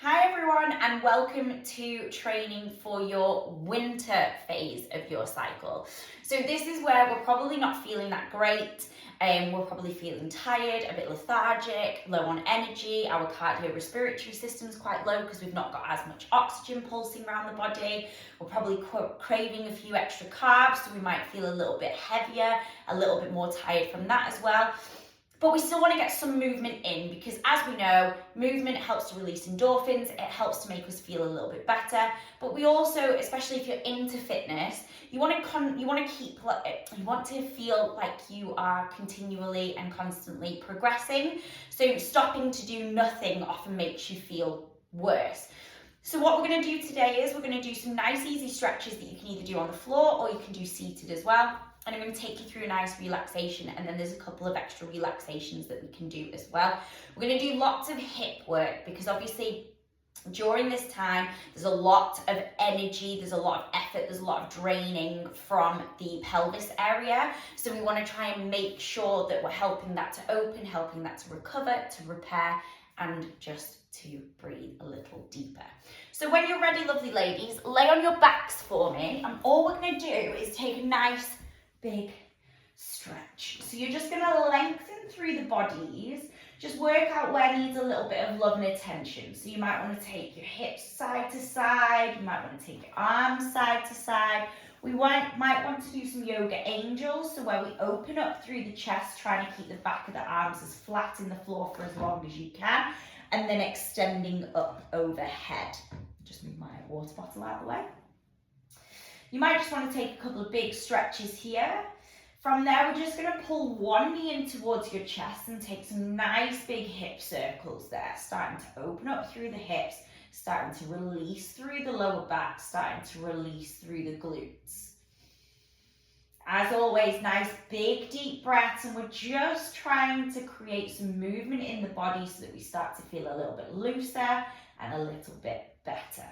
Hi everyone, and welcome to training for your winter phase of your cycle. So this is where we're probably not feeling that great, we're probably feeling tired, a bit lethargic, low on energy, our cardiorespiratory system's quite low because we've not got as much oxygen pulsing around the body. We're probably craving a few extra carbs, so we might feel a little bit heavier, a little bit more tired from that as well. But we still want to get some movement in because, as we know, movement helps to release endorphins, it helps to make us feel a little bit better. But we also, especially if you're into fitness, you want to feel like you are continually and constantly progressing. So stopping to do nothing often makes you feel worse. So what we're going to do today is we're going to do some nice easy stretches that you can either do on the floor or you can do seated as well. And I'm going to take you through a nice relaxation, and then there's a couple of extra relaxations that we can do as well. We're going to do lots of hip work because obviously during this time there's a lot of energy, there's a lot of effort, there's a lot of draining from the pelvis area. So we want to try and make sure that we're helping that to open, helping that to recover, to repair, and just to breathe a little deeper. So when you're ready, lovely ladies, lay on your backs for me, and all we're going to do is take a nice big stretch. So you're just going to lengthen through the bodies, just work out where needs a little bit of love and attention. So you might want to take your hips side to side, you might want to take your arms side to side. We might want to do some yoga angels, so where we open up through the chest, trying to keep the back of the arms as flat in the floor for as long as you can, and then extending up overhead. Just move my water bottle out of the way. You might just want to take a couple of big stretches here. From there, we're just going to pull one knee in towards your chest and take some nice big hip circles there, starting to open up through the hips, starting to release through the lower back, starting to release through the glutes. As always, nice big deep breaths, and we're just trying to create some movement in the body so that we start to feel a little bit looser and a little bit better.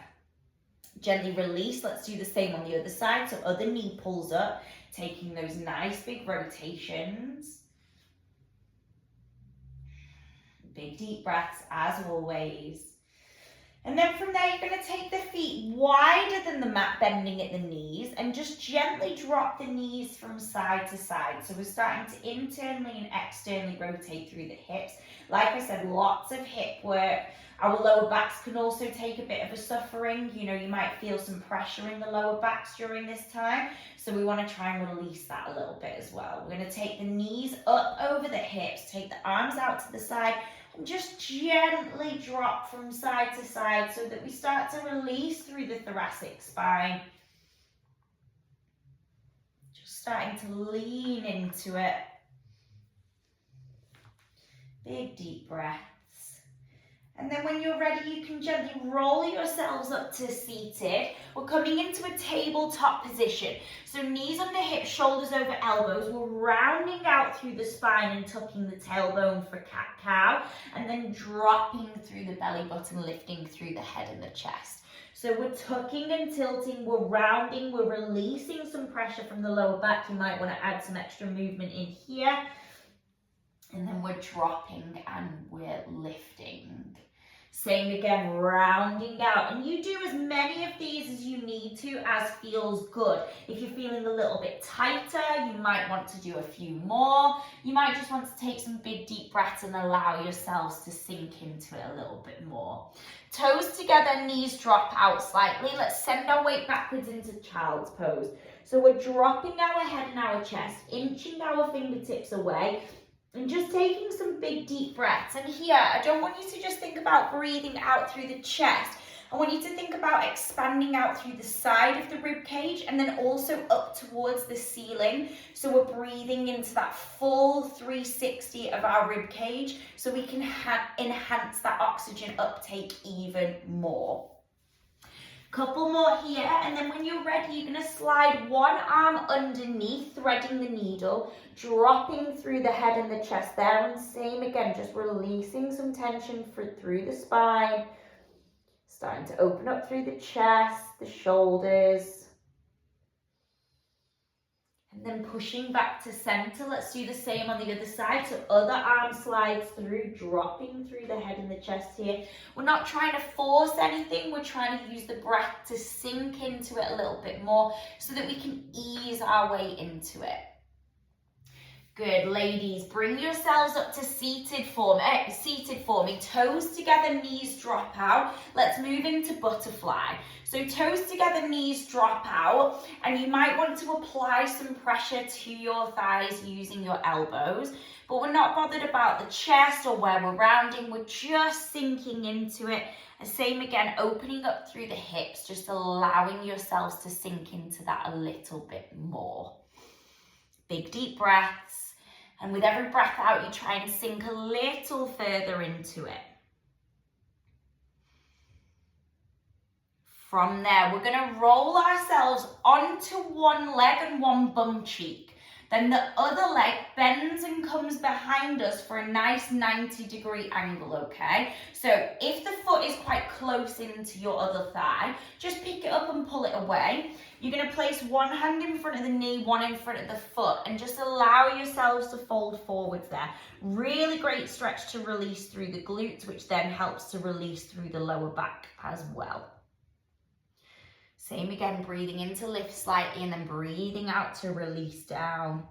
Gently release. Let's do the same on the other side. So other knee pulls up, taking those nice big rotations. Big deep breaths as always. And then from there, you're going to take the feet wider than the mat, bending at the knees, and just gently drop the knees from side to side. So we're starting to internally and externally rotate through the hips. Like I said, lots of hip work. Our lower backs can also take a bit of a suffering. You know, you might feel some pressure in the lower backs during this time. So we want to try and release that a little bit as well. We're going to take the knees up over the hips, take the arms out to the side, and just gently drop from side to side so that we start to release through the thoracic spine. Just starting to lean into it. Big deep breaths. And then when you're ready, you can gently roll yourselves up to seated. We're coming into a tabletop position. So knees under hips, shoulders over elbows. We're rounding out through the spine and tucking the tailbone for cat-cow. And then dropping through the belly button, lifting through the head and the chest. So we're tucking and tilting, we're rounding, we're releasing some pressure from the lower back. You might want to add some extra movement in here. And then we're dropping and we're lifting. Same again, rounding out. And you do as many of these as you need to, as feels good. If you're feeling a little bit tighter, you might want to do a few more. You might just want to take some big deep breaths and allow yourselves to sink into it a little bit more. Toes together, knees drop out slightly. Let's send our weight backwards into child's pose. So we're dropping our head and our chest, inching our fingertips away, and just taking some big deep breaths. And here, I don't want you to just think about breathing out through the chest. I want you to think about expanding out through the side of the rib cage and then also up towards the ceiling. So we're breathing into that full 360 of our rib cage so we can enhance that oxygen uptake even more. Couple more here, and then when you're ready, you're going to slide one arm underneath, threading the needle, dropping through the head and the chest there, and same again, just releasing some tension through the spine, starting to open up through the chest, the shoulders, And then pushing back to center. Let's do the same on the other side. So other arm slides through, dropping through the head and the chest here. We're not trying to force anything. We're trying to use the breath to sink into it a little bit more so that we can ease our way into it. Good, ladies. Bring yourselves up to seated form. Toes together, knees drop out. Let's move into butterfly. So toes together, knees drop out, and you might want to apply some pressure to your thighs using your elbows, but we're not bothered about the chest or where we're rounding. We're just sinking into it. And same again, opening up through the hips, just allowing yourselves to sink into that a little bit more. Big deep breaths, and with every breath out, you try and sink a little further into it. From there, we're going to roll ourselves onto one leg and one bum cheek. Then the other leg bends and comes behind us for a nice 90-degree angle, okay? So if the foot is quite close into your other thigh, just pick it up and pull it away. You're going to place one hand in front of the knee, one in front of the foot, and just allow yourselves to fold forwards there. Really great stretch to release through the glutes, which then helps to release through the lower back as well. Same again, breathing in to lift slightly and then breathing out to release down.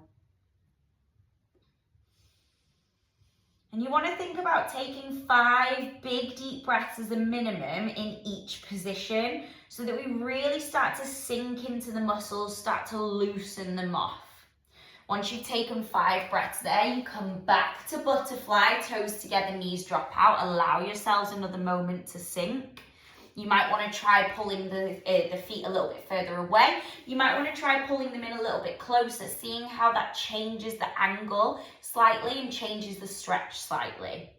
And you want to think about taking 5 big deep breaths as a minimum in each position so that we really start to sink into the muscles, start to loosen them off. Once you've taken 5 breaths there, you come back to butterfly, toes together, knees drop out. Allow yourselves another moment to sink. You might want to try pulling the feet a little bit further away. You might want to try pulling them in a little bit closer, seeing how that changes the angle slightly and changes the stretch slightly.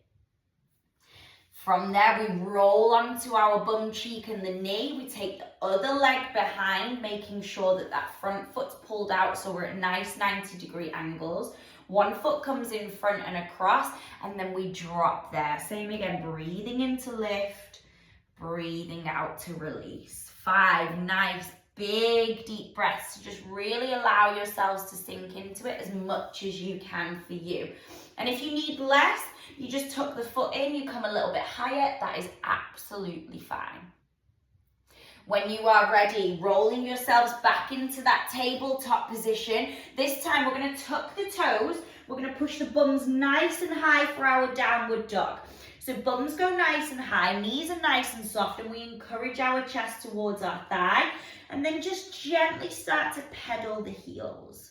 From there, we roll onto our bum cheek and the knee. We take the other leg behind, making sure that that front foot's pulled out so we're at nice 90-degree angles. One foot comes in front and across, and then we drop there. Same again, breathing in to lift. Breathing out to release. 5 nice, big, deep breaths to just really allow yourselves to sink into it as much as you can for you. And if you need less, you just tuck the foot in, you come a little bit higher. That is absolutely fine. When you are ready, rolling yourselves back into that tabletop position. This time we're going to tuck the toes. We're going to push the bums nice and high for our downward dog. So bums go nice and high, knees are nice and soft, and we encourage our chest towards our thigh. And then just gently start to pedal the heels.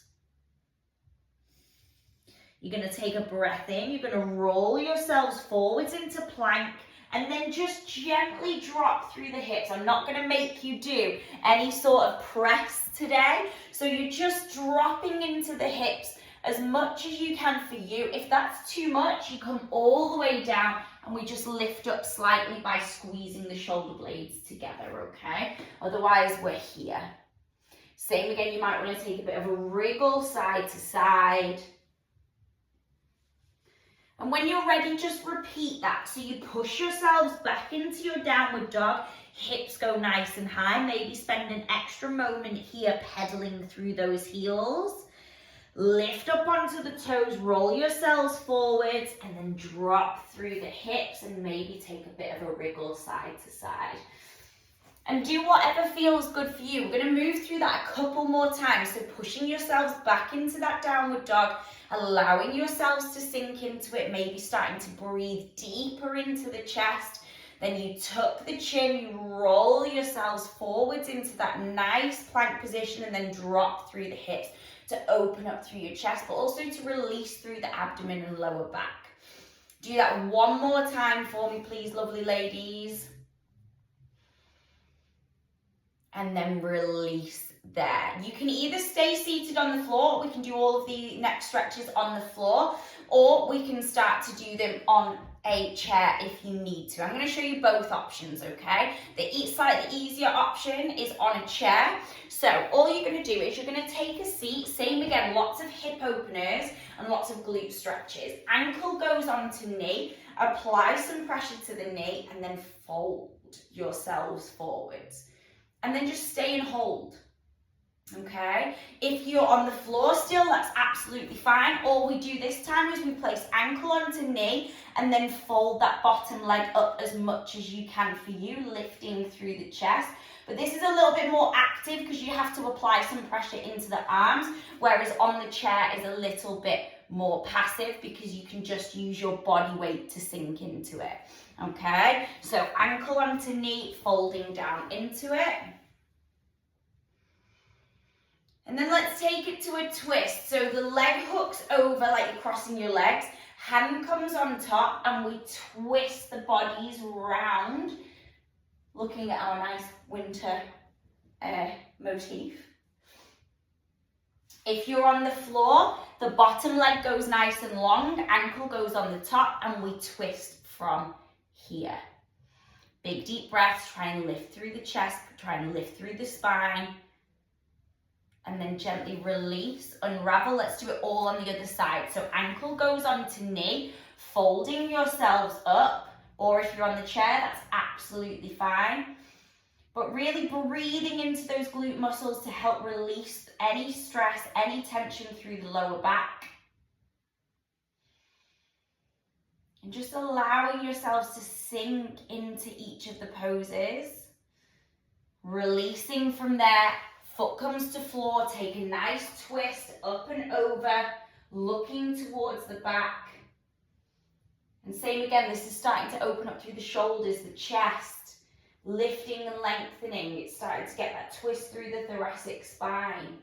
You're going to take a breath in, you're going to roll yourselves forwards into plank, and then just gently drop through the hips. I'm not going to make you do any sort of press today. So you're just dropping into the hips as much as you can for you. If that's too much, you come all the way down and we just lift up slightly by squeezing the shoulder blades together, okay? Otherwise, we're here. Same again, you might want to take a bit of a wriggle side to side. And when you're ready, just repeat that. So you push yourselves back into your downward dog, hips go nice and high, maybe spend an extra moment here pedaling through those heels. Lift up onto the toes, roll yourselves forwards, and then drop through the hips and maybe take a bit of a wriggle side to side. And do whatever feels good for you. We're going to move through that a couple more times. So pushing yourselves back into that downward dog, allowing yourselves to sink into it, maybe starting to breathe deeper into the chest. Then you tuck the chin, you roll yourselves forwards into that nice plank position and then drop through the hips to open up through your chest, but also to release through the abdomen and lower back. Do that one more time for me, please, lovely ladies. And then release there. You can either stay seated on the floor, we can do all of the neck stretches on the floor, or we can start to do them on a chair if you need to. I'm going to show you both options, okay? The slightly easier option is on a chair. So all you're going to do is you're going to take a seat, same again, lots of hip openers and lots of glute stretches. Ankle goes onto knee, apply some pressure to the knee and then fold yourselves forwards. And then just stay and hold. Okay, if you're on the floor still, that's absolutely fine. All we do this time is we place ankle onto knee and then fold that bottom leg up as much as you can for you, lifting through the chest. But this is a little bit more active because you have to apply some pressure into the arms, whereas on the chair is a little bit more passive because you can just use your body weight to sink into it. Okay, so ankle onto knee, folding down into it. And then let's take it to a twist. So the leg hooks over like you're crossing your legs. Hand comes on top and we twist the bodies round, looking at our nice winter motif. If you're on the floor, the bottom leg goes nice and long, ankle goes on the top, and we twist from here. Big deep breaths, try and lift through the chest, try and lift through the spine. And then gently release, unravel. Let's do it all on the other side. So ankle goes onto knee, folding yourselves up, or if you're on the chair, that's absolutely fine. But really breathing into those glute muscles to help release any stress, any tension through the lower back. And just allowing yourselves to sink into each of the poses. Releasing from there. Foot comes to floor, take a nice twist up and over, looking towards the back. And same again, this is starting to open up through the shoulders, the chest, lifting and lengthening. It's starting to get that twist through the thoracic spine.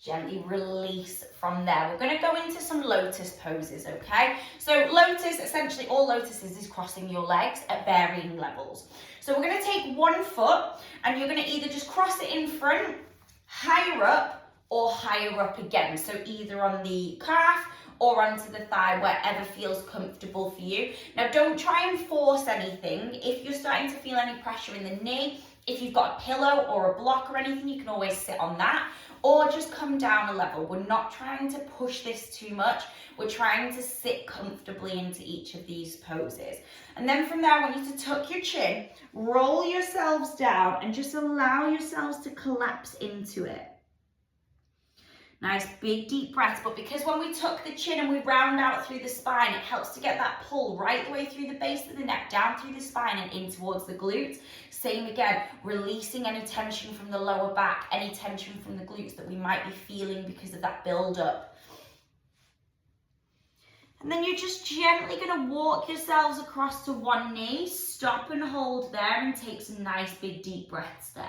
Gently release from there. We're going to go into some lotus poses, okay? So lotus, essentially all lotuses is crossing your legs at varying levels. So we're going to take one foot and you're going to either just cross it in front, higher up, or higher up again. So either on the calf or onto the thigh, wherever feels comfortable for you. Now don't try and force anything. If you're starting to feel any pressure in the knee, if you've got a pillow or a block or anything, you can always sit on that. Or just come down a level. We're not trying to push this too much. We're trying to sit comfortably into each of these poses. And then from there, I want you to tuck your chin, roll yourselves down, and just allow yourselves to collapse into it. Nice big deep breath, but because when we tuck the chin and we round out through the spine, it helps to get that pull right the way through the base of the neck, down through the spine and in towards the glutes. Same again, releasing any tension from the lower back, any tension from the glutes that we might be feeling because of that build up. And then you're just gently going to walk yourselves across to one knee, stop and hold there and take some nice big deep breaths there.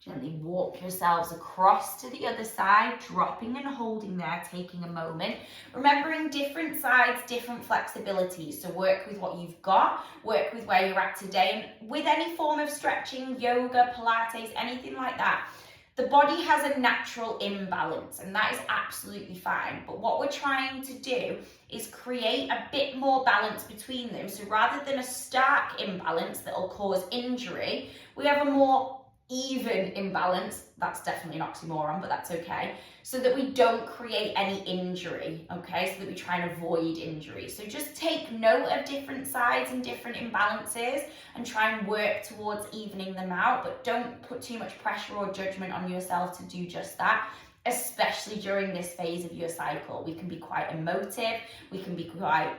Gently walk yourselves across to the other side, dropping and holding there, taking a moment. Remembering different sides, different flexibilities. So work with what you've got, work with where you're at today. And with any form of stretching, yoga, Pilates, anything like that, the body has a natural imbalance and that is absolutely fine. But what we're trying to do is create a bit more balance between them. So rather than a stark imbalance that will cause injury, we have a more even imbalance. That's definitely an oxymoron, but that's okay. So that we don't create any injury, okay? So that we try and avoid injury. So just take note of different sides and different imbalances and try and work towards evening them out, but don't put too much pressure or judgment on yourself to do just that, especially during this phase of your cycle. We can be quite emotive, we can be quite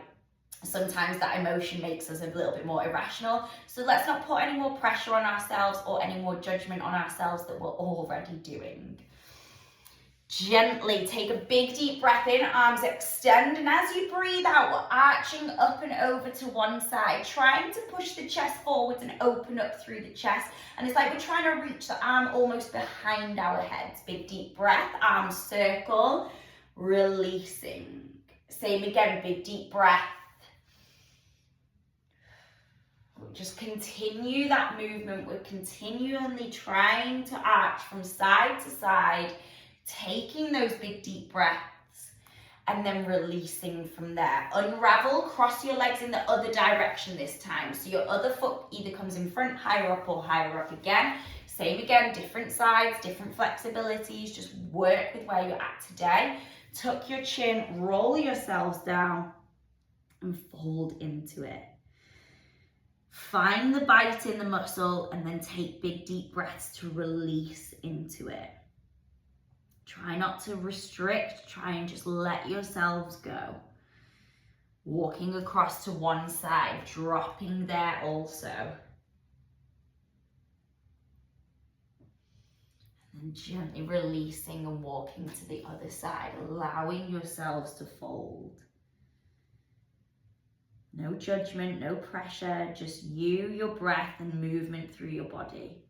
sometimes that emotion makes us a little bit more irrational. So let's not put any more pressure on ourselves or any more judgment on ourselves that we're already doing. Gently take a big deep breath in, arms extend, and as you breathe out, we're arching up and over to one side, trying to push the chest forwards and open up through the chest. And it's like we're trying to reach the arm almost behind our heads. Big deep breath, arms circle, releasing. Same again, big deep breath. Just continue that movement. We're continually trying to arch from side to side, taking those big deep breaths and then releasing from there. Unravel, cross your legs in the other direction this time. So your other foot either comes in front, higher up or higher up again. Same again, different sides, different flexibilities. Just work with where you're at today. Tuck your chin, roll yourselves down. and fold into it. Find the bite in the muscle and then take big deep breaths to release into it. Try not to restrict, try and just let yourselves go. Walking across to one side, dropping there also. And gently releasing and walking to the other side, allowing yourselves to fold. No judgment, no pressure, just you, your breath, and movement through your body.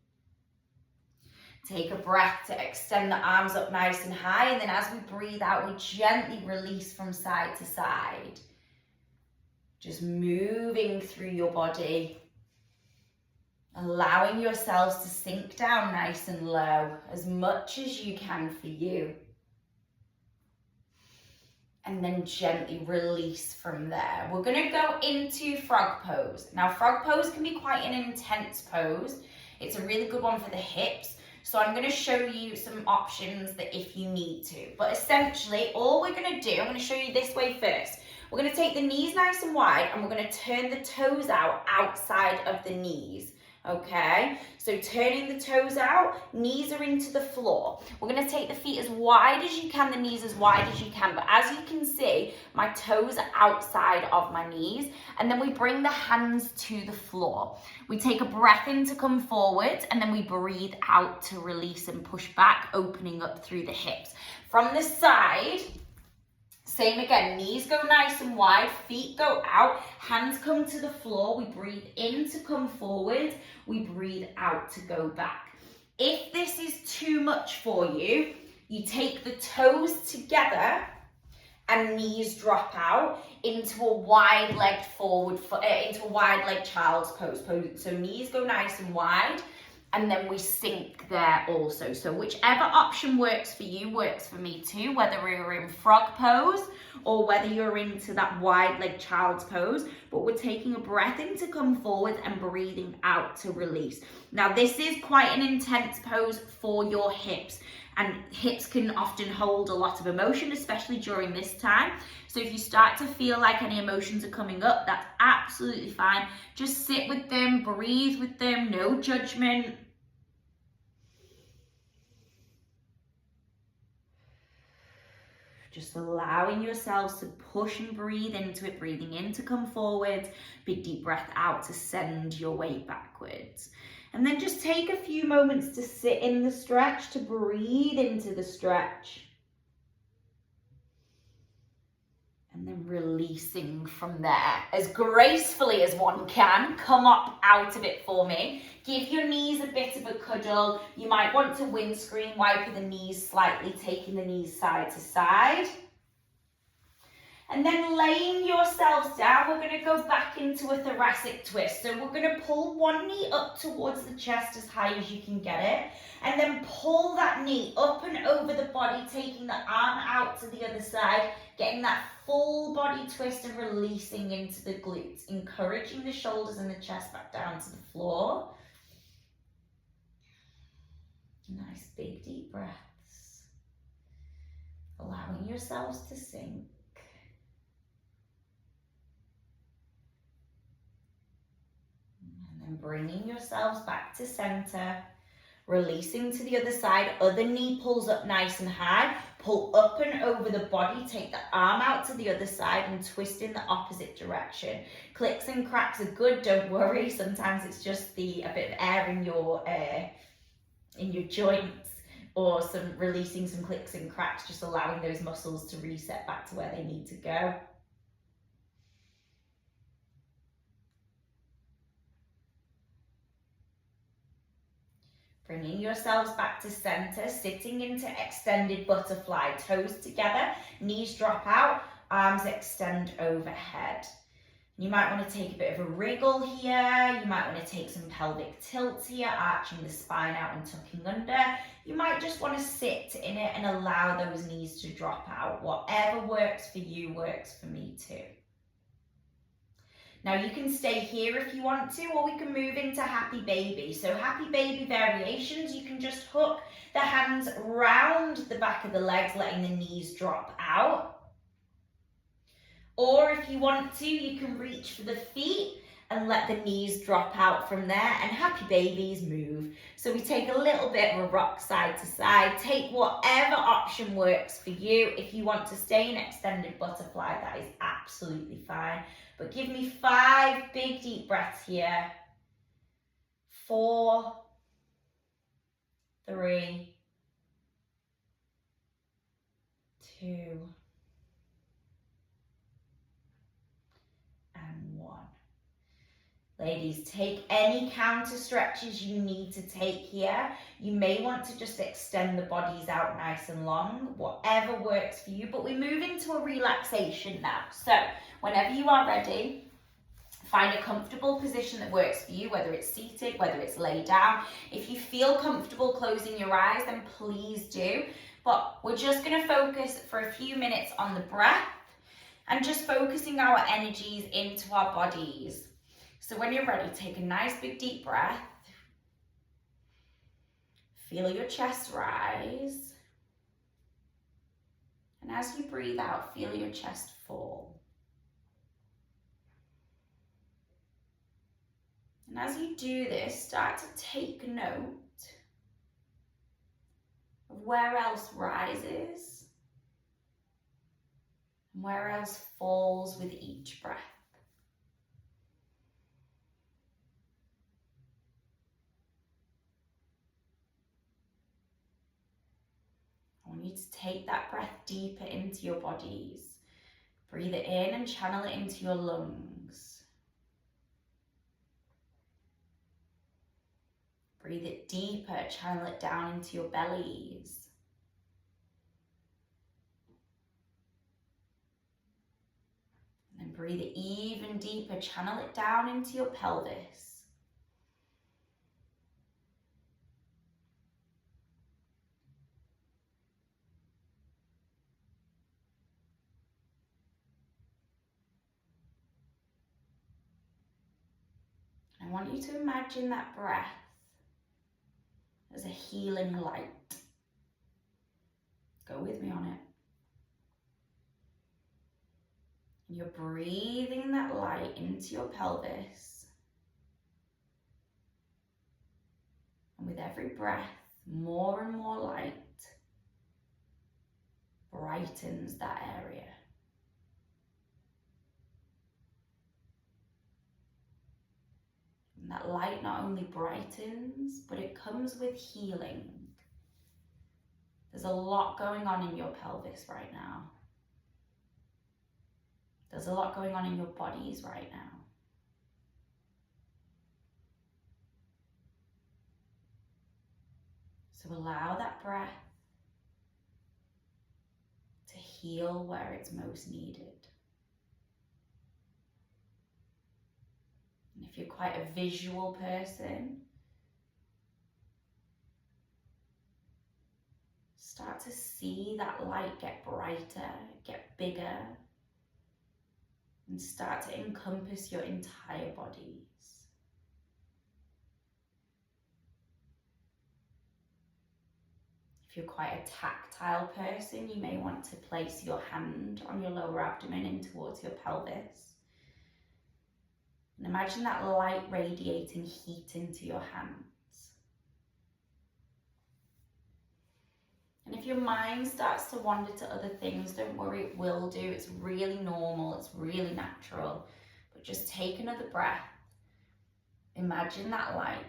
Take a breath to extend the arms up nice and high, and then as we breathe out, we gently release from side to side. Just moving through your body, allowing yourselves to sink down nice and low, as much as you can for you. And then gently release from there. We're gonna go into frog pose. Now, frog pose can be quite an intense pose. It's a really good one for the hips. So I'm gonna show you some options that if you need to. But essentially, all we're gonna do, I'm gonna show you this way first. We're gonna take the knees nice and wide and we're gonna turn the toes out outside of the knees. Okay, so turning the toes out, knees are into the floor. We're going to take the feet as wide as you can, the knees as wide as you can. But as you can see, my toes are outside of my knees. And then we bring the hands to the floor. We take a breath in to come forward and then we breathe out to release and push back, opening up through the hips. From the side, same again, knees go nice and wide, feet go out, hands come to the floor, we breathe in to come forward, we breathe out to go back. If this is too much for you, you take the toes together and knees drop out into a wide legged forward, into a wide legged child's pose. So knees go nice and wide, and then we sink there also. So whichever option works for you works for me too, whether you're in frog pose or whether you're into that wide leg child's pose, but we're taking a breath in to come forward and breathing out to release. Now this is quite an intense pose for your hips, and hips can often hold a lot of emotion, especially during this time. So if you start to feel like any emotions are coming up, that's absolutely fine. Just sit with them, breathe with them, no judgment. Just allowing yourselves to push and breathe into it, breathing in to come forward, big deep breath out to send your weight backwards. And then just take a few moments to sit in the stretch, to breathe into the stretch. And then releasing from there as gracefully as one can. Come up out of it for me. Give your knees a bit of a cuddle. You might want to windscreen wipe the knees slightly, taking the knees side to side. And then laying yourselves down, we're going to go back into a thoracic twist. So we're going to pull one knee up towards the chest as high as you can get it. And then pull that knee up and over the body, taking the arm out to the other side, getting that full body twist and releasing into the glutes, encouraging the shoulders and the chest back down to the floor. Nice big deep breaths. Allowing yourselves to sink. And then bringing yourselves back to center. Releasing to the other side, other knee pulls up nice and high, pull up and over the body, take the arm out to the other side and twist in the opposite direction. Clicks and cracks are good, don't worry, sometimes it's just a bit of air in your joints, or releasing some clicks and cracks, just allowing those muscles to reset back to where they need to go. Bringing yourselves back to center, sitting into extended butterfly, toes together, knees drop out, arms extend overhead. You might want to take a bit of a wriggle here. You might want to take some pelvic tilt here, arching the spine out and tucking under. You might just want to sit in it and allow those knees to drop out. Whatever works for you works for me too. Now you can stay here if you want to, or we can move into happy baby. So happy baby variations, you can just hook the hands round the back of the legs, letting the knees drop out. Or if you want to, you can reach for the feet and let the knees drop out from there, and happy babies move. So we take a little bit of a rock side to side. Take whatever option works for you. If you want to stay in extended butterfly, that is absolutely fine. But give me 5 big deep breaths here. 4, 3, 2, and 1. Ladies, take any counter stretches you need to take here. You may want to just extend the bodies out nice and long, whatever works for you, but we move into a relaxation now. So whenever you are ready, find a comfortable position that works for you, whether it's seated, whether it's laid down. If you feel comfortable closing your eyes, then please do. But we're just going to focus for a few minutes on the breath and just focusing our energies into our bodies. So when you're ready, take a nice big deep breath. Feel your chest rise. And as you breathe out, feel your chest fall. And as you do this, start to take note of where else rises and where else falls with each breath. I want you to take that breath deeper into your bodies. Breathe it in and channel it into your lungs. Breathe it deeper, channel it down into your bellies. And then breathe it even deeper, channel it down into your pelvis. I want you to imagine that breath as a healing light. Go with me on it. And you're breathing that light into your pelvis. And with every breath, more and more light brightens that area. And that light not only brightens, but it comes with healing. There's a lot going on in your pelvis right now. There's a lot going on in your bodies right now. So allow that breath to heal where it's most needed. And if you're quite a visual person, start to see that light get brighter, get bigger, and start to encompass your entire bodies. If you're quite a tactile person, you may want to place your hand on your lower abdomen in towards your pelvis. And imagine that light radiating heat into your hands. And if your mind starts to wander to other things, don't worry, it will do. It's really normal, it's really natural. But just take another breath. Imagine that light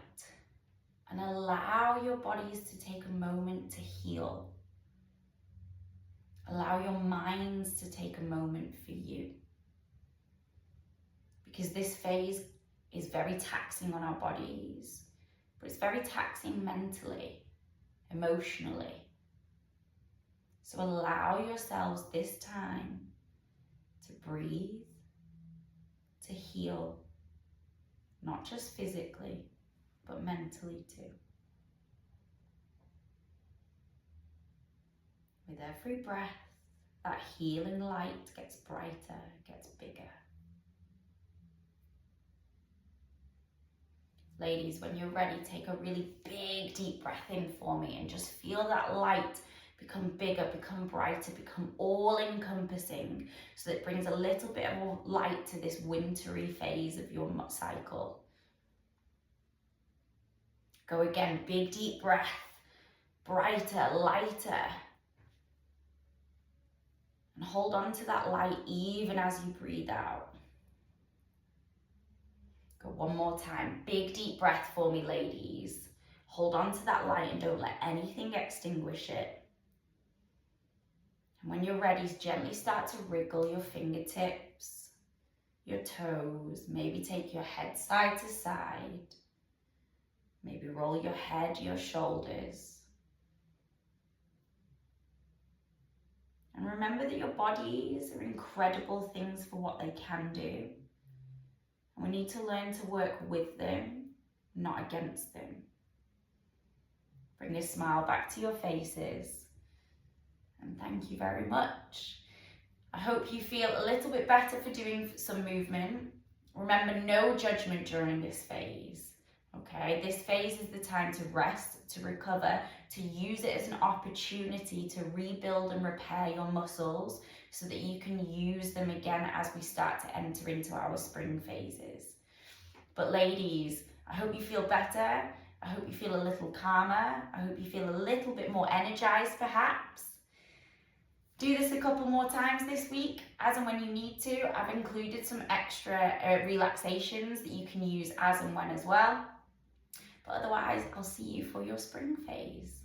and allow your bodies to take a moment to heal. Allow your minds to take a moment for you. Because this phase is very taxing on our bodies, but it's very taxing mentally, emotionally. So allow yourselves this time to breathe, to heal, not just physically, but mentally too. With every breath, that healing light gets brighter, gets bigger. Ladies, when you're ready, take a really big deep breath in for me and just feel that light become bigger, become brighter, become all-encompassing, so that it brings a little bit more light to this wintry phase of your cycle. Go again, big deep breath, brighter, lighter. And hold on to that light even as you breathe out. Go one more time, big deep breath for me, ladies. Hold on to that light and don't let anything extinguish it. And when you're ready, gently start to wriggle your fingertips, your toes, maybe take your head side to side. Maybe roll your head, your shoulders. And remember that your bodies are incredible things for what they can do. And we need to learn to work with them, not against them. Bring a smile back to your faces. And thank you very much. I hope you feel a little bit better for doing some movement. Remember, no judgment during this phase. Okay, this phase is the time to rest, to recover, to use it as an opportunity to rebuild and repair your muscles so that you can use them again as we start to enter into our spring phases. But ladies, I hope you feel better. I hope you feel a little calmer. I hope you feel a little bit more energized perhaps. Do this a couple more times this week, as and when you need to. I've included some extra relaxations that you can use as and when as well. But otherwise, I'll see you for your spring phase.